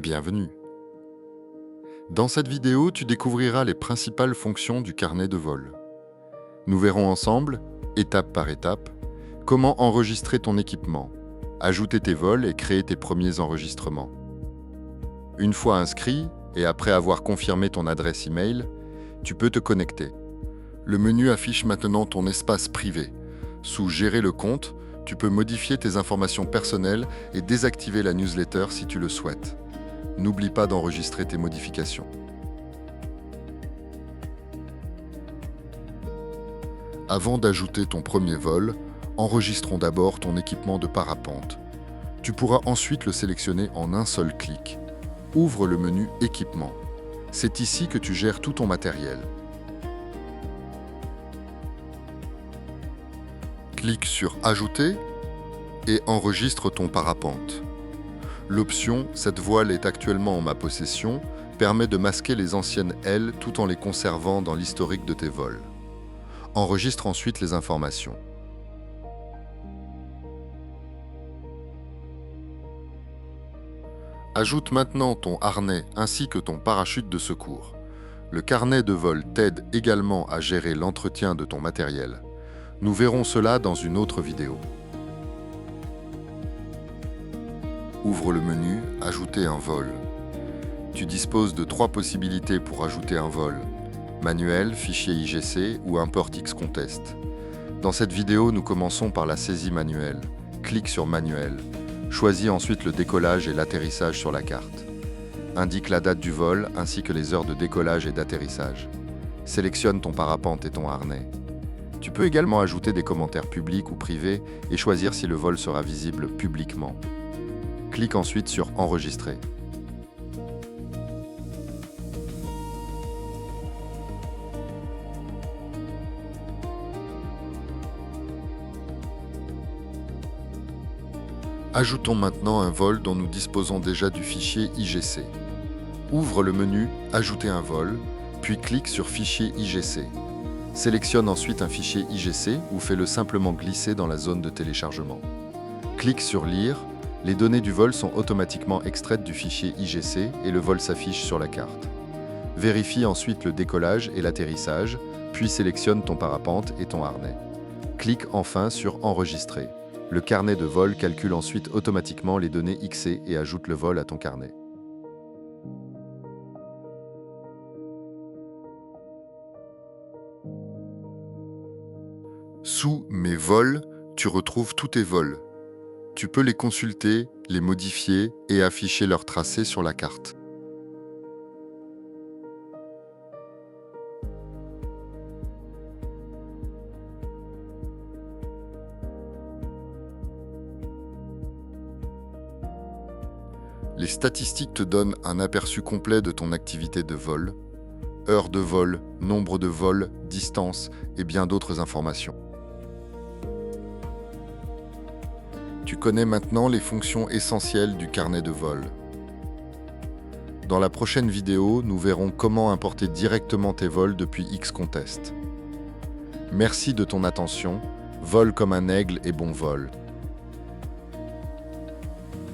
Bienvenue. Dans cette vidéo, tu découvriras les principales fonctions du carnet de vol. Nous verrons ensemble, étape par étape, comment enregistrer ton équipement, ajouter tes vols et créer tes premiers enregistrements. Une fois inscrit et après avoir confirmé ton adresse email, tu peux te connecter. Le menu affiche maintenant ton espace privé. Sous Gérer le compte, tu peux modifier tes informations personnelles et désactiver la newsletter si tu le souhaites. N'oublie pas d'enregistrer tes modifications. Avant d'ajouter ton premier vol, enregistrons d'abord ton équipement de parapente. Tu pourras ensuite le sélectionner en un seul clic. Ouvre le menu Équipement. C'est ici que tu gères tout ton matériel. Clique sur Ajouter et enregistre ton parapente. L'option « Cette voile est actuellement en ma possession » permet de masquer les anciennes ailes tout en les conservant dans l'historique de tes vols. Enregistre ensuite les informations. Ajoute maintenant ton harnais ainsi que ton parachute de secours. Le carnet de vol t'aide également à gérer l'entretien de ton matériel. Nous verrons cela dans une autre vidéo. Ouvre le menu « Ajouter un vol ». Tu disposes de 3 possibilités pour ajouter un vol. Manuel, fichier IGC ou import Xcontest. Dans cette vidéo, nous commençons par la saisie manuelle. Clique sur Manuel. Choisis ensuite le décollage et l'atterrissage sur la carte. Indique la date du vol ainsi que les heures de décollage et d'atterrissage. Sélectionne ton parapente et ton harnais. Tu peux également ajouter des commentaires publics ou privés et choisir si le vol sera visible publiquement. Clique ensuite sur Enregistrer. Ajoutons maintenant un vol dont nous disposons déjà du fichier IGC. Ouvre le menu « Ajouter un vol », puis clique sur « Fichier IGC ». Sélectionne ensuite un fichier IGC ou fais-le simplement glisser dans la zone de téléchargement. Clique sur « Lire ». Les données du vol sont automatiquement extraites du fichier IGC et le vol s'affiche sur la carte. Vérifie ensuite le décollage et l'atterrissage, puis sélectionne ton parapente et ton harnais. Clique enfin sur « Enregistrer ». Le carnet de vol calcule ensuite automatiquement les données XC et ajoute le vol à ton carnet. Sous « Mes vols », tu retrouves tous tes vols. Tu peux les consulter, les modifier et afficher leur tracé sur la carte. Les statistiques te donnent un aperçu complet de ton activité de vol, heures de vol, nombre de vols, distance et bien d'autres informations. Tu connais maintenant les fonctions essentielles du carnet de vol. Dans la prochaine vidéo, nous verrons comment importer directement tes vols depuis Xcontest. Merci de ton attention, vole comme un aigle et bon vol.